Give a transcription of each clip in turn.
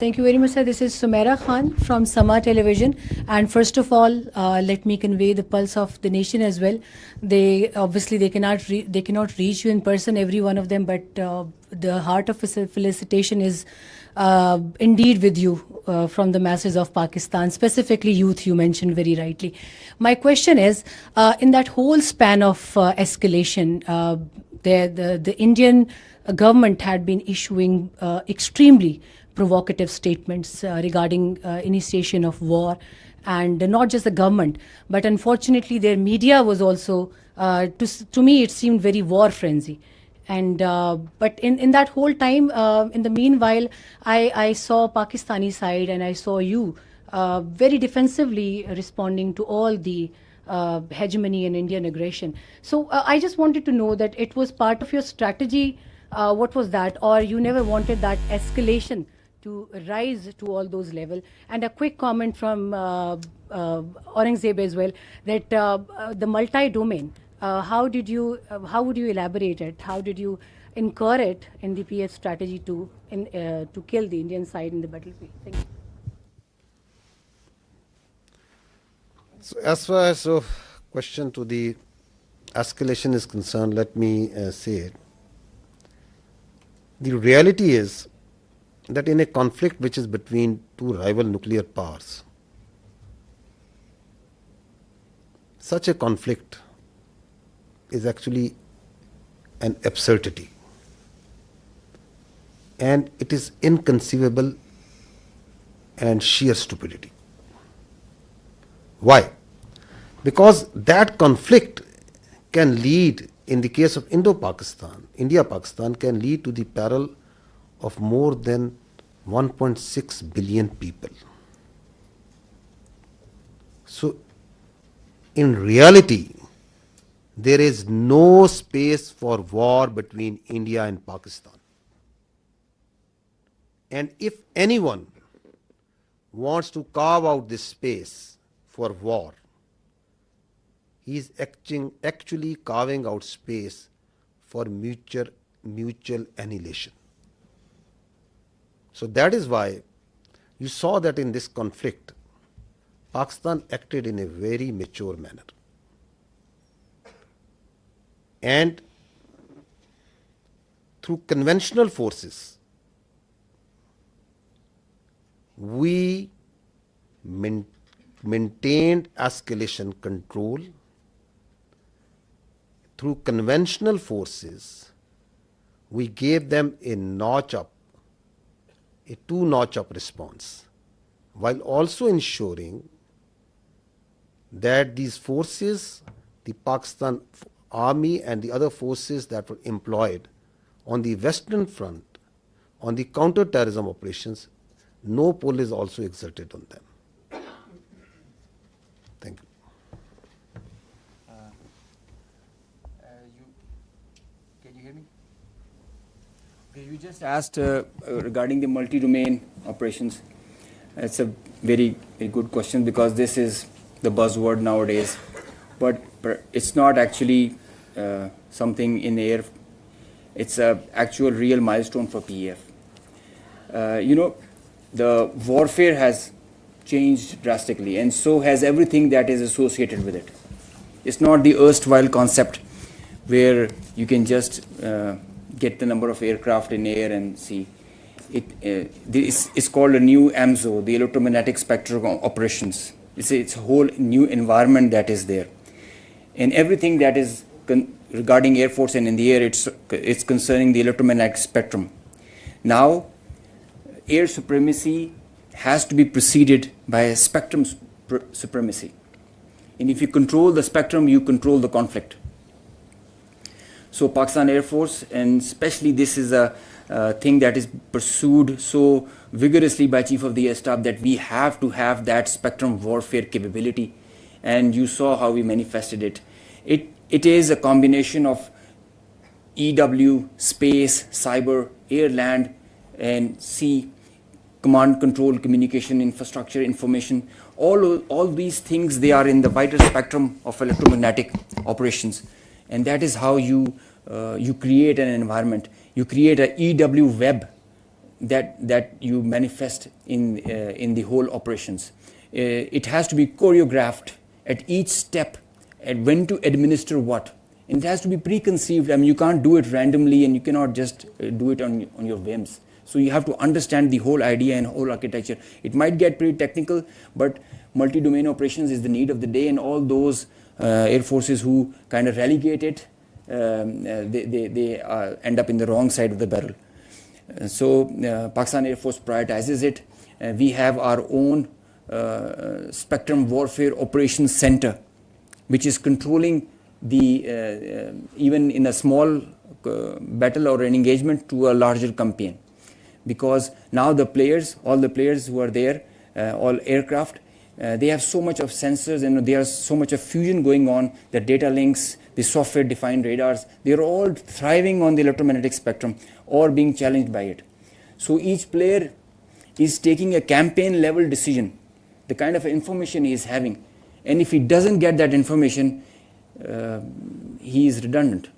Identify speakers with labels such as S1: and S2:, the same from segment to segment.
S1: Thank you very much, sir. This is Sumaira Khan from Sama Television. And first of all, let me convey the pulse of the nation as well. They obviously they cannot reach you in person, every one of them, but the heart of felicitation is indeed with you from the masses of Pakistan, specifically youth. You mentioned very rightly. My question is, in that whole span of escalation, the Indian government had been issuing extremely provocative statements regarding initiation of war, and not just the government, but unfortunately their media was also, to me it seemed very war frenzy. And but in that whole time, in the meanwhile, I saw Pakistani side and I saw you very defensively responding to all the hegemony and Indian aggression. So I just wanted to know that it was part of your strategy. What was that, or you never wanted that escalation to rise to all those levels? And a quick comment from Aurangzeb as well, that the multi-domain, how would you elaborate it? How did you incur it in the PS strategy to kill the Indian side in the battlefield? Thank you.
S2: So as far as the question to the escalation is concerned, let me say it. The reality is that in a conflict which is between two rival nuclear powers, such a conflict is actually an absurdity, and it is inconceivable and sheer stupidity. Why? Because that conflict can lead, in the case of Indo-Pakistan, India-Pakistan, can lead to the peril of more than 1.6 billion people. So, in reality, there is no space for war between India and Pakistan. And if anyone wants to carve out this space for war, he is actually carving out space for mutual annihilation. So that is why you saw that in this conflict, Pakistan acted in a very mature manner. And through conventional forces, we maintained escalation control. Through conventional forces, we gave them a two-notch up response, while also ensuring that these forces, the Pakistan army and the other forces that were employed on the Western Front, on the counter-terrorism operations, no pull is also exerted on them. Thank you.
S3: Can you hear me? Okay, you just asked regarding the multi-domain operations. It's a very, very good question, because this is the buzzword nowadays. But it's not actually something in the air. It's an actual real milestone for PEF. The warfare has changed drastically, and so has everything that is associated with it. It's not the erstwhile concept where you can just get the number of aircraft in air and see. It's called a new AMSO, the electromagnetic spectrum operations. It's a whole new environment that is there. And everything that is regarding Air Force and in the air, it's concerning the electromagnetic spectrum. Now, air supremacy has to be preceded by a spectrum supremacy. And if you control the spectrum, you control the conflict. So Pakistan Air Force, and especially this is a thing that is pursued so vigorously by Chief of the Air Staff, that we have to have that spectrum warfare capability. And you saw how we manifested it. It is a combination of EW, space, cyber, air, land, and sea, command, control, communication, infrastructure, information. All these things, they are in the wider spectrum of electromagnetic operations. And that is how you create an environment. You create an EW web that you manifest in the whole operations. It has to be choreographed at each step, and when to administer what. And it has to be preconceived. I mean, you can't do it randomly, and you cannot just do it on your whims. So you have to understand the whole idea and whole architecture. It might get pretty technical, but multi-domain operations is the need of the day, and all those air forces who kind of relegate it, they end up in the wrong side of the barrel. So Pakistan Air Force prioritizes it. We have our own Spectrum Warfare Operations Center, which is controlling the even in a small battle or an engagement to a larger campaign. Because now all the players who are there, all aircraft, they have so much of sensors and there's so much of fusion going on, the data links, the software defined radars, they're all thriving on the electromagnetic spectrum or being challenged by it. So each player is taking a campaign level decision, the kind of information he is having. And if he doesn't get that information, he is redundant.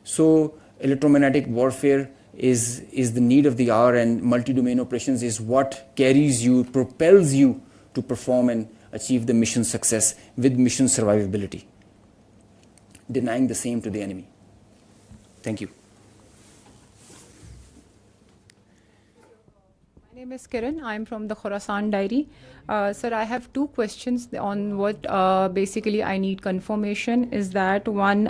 S3: So electromagnetic warfare is the need of the hour, and multi-domain operations is what carries you, propels you to perform and achieve the mission success with mission survivability, denying the same to the enemy. Thank you.
S4: My name is Kiran. I'm from the Khorasan Diary. Sir, I have two questions on what basically I need confirmation. Is that one,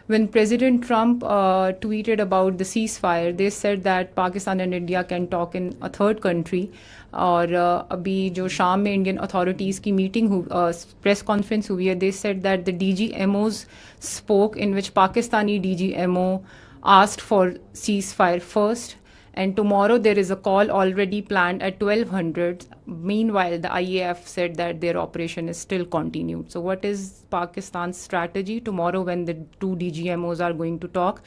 S4: when President Trump tweeted about the ceasefire, they said that Pakistan and India can talk in a third country. और अभी जो शाम में Indian authorities की meeting press conference हुई है, they said that the DGMOs spoke, in which Pakistani DGMO asked for ceasefire first. And tomorrow there is a call already planned at 1200. Meanwhile, the IAF said that their operation is still continued. So what is Pakistan's strategy tomorrow when the two DGMOs are going to talk?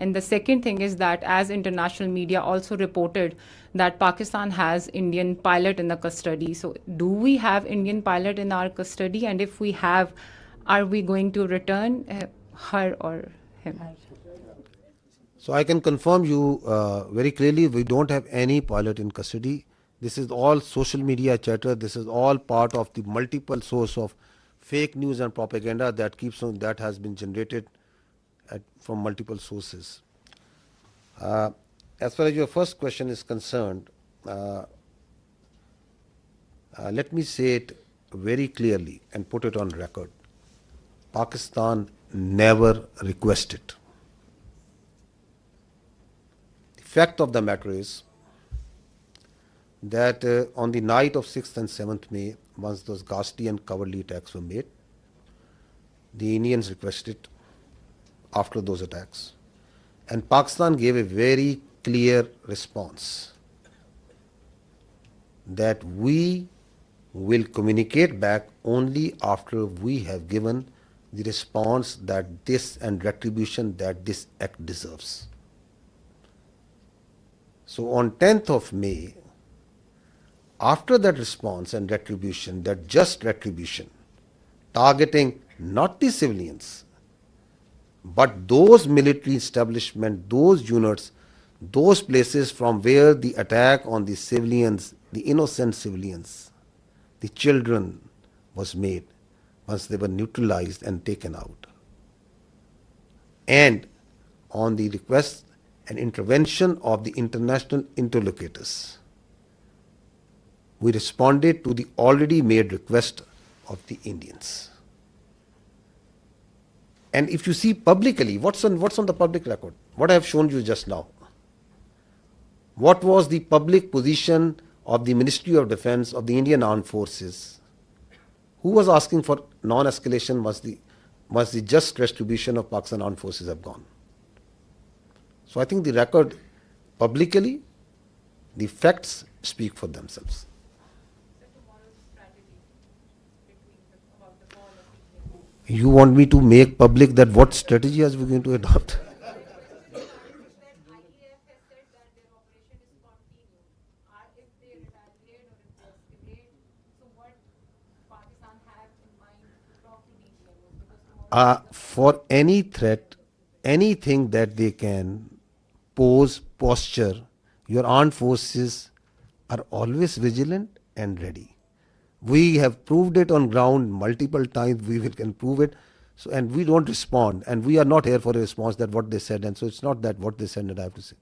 S4: And the second thing is that, as international media also reported, that Pakistan has Indian pilot in the custody. So do we have Indian pilot in our custody? And if we have, are we going to return her or him?
S2: So I can confirm you very clearly, we don't have any pilot in custody. This is all social media chatter. This is all part of the multiple source of fake news and propaganda that keeps on, that has been generated from multiple sources. As far as your first question is concerned, let me say it very clearly and put it on record. Pakistan never requested. The fact of the matter is that on the night of 6th and 7th May, once those ghastly and cowardly attacks were made, the Indians requested after those attacks. And Pakistan gave a very clear response that we will communicate back only after we have given the response that this and retribution that this act deserves. So on 10th of May, after that response and retribution, that just retribution, targeting not the civilians, but those military establishments, those units, those places from where the attack on the civilians, the innocent civilians, the children was made, once they were neutralized and taken out. And on the request and intervention of the international interlocutors, we responded to the already made request of the Indians. And if you see publicly, what's on the public record? What I have shown you just now. What was the public position of the Ministry of Defence of the Indian Armed Forces? Who was asking for non-escalation once the just retribution of Pakistan Armed Forces have gone? So I think the record publicly, the facts speak for themselves. You want me to make public that what strategy are we going to adopt? For any threat, anything that they can pose, posture your armed forces are always vigilant and ready. We have proved it on ground multiple times. Can prove it. So, and we don't respond. And we are not here for a response that what they said. And so it's not that what they said that I have to say.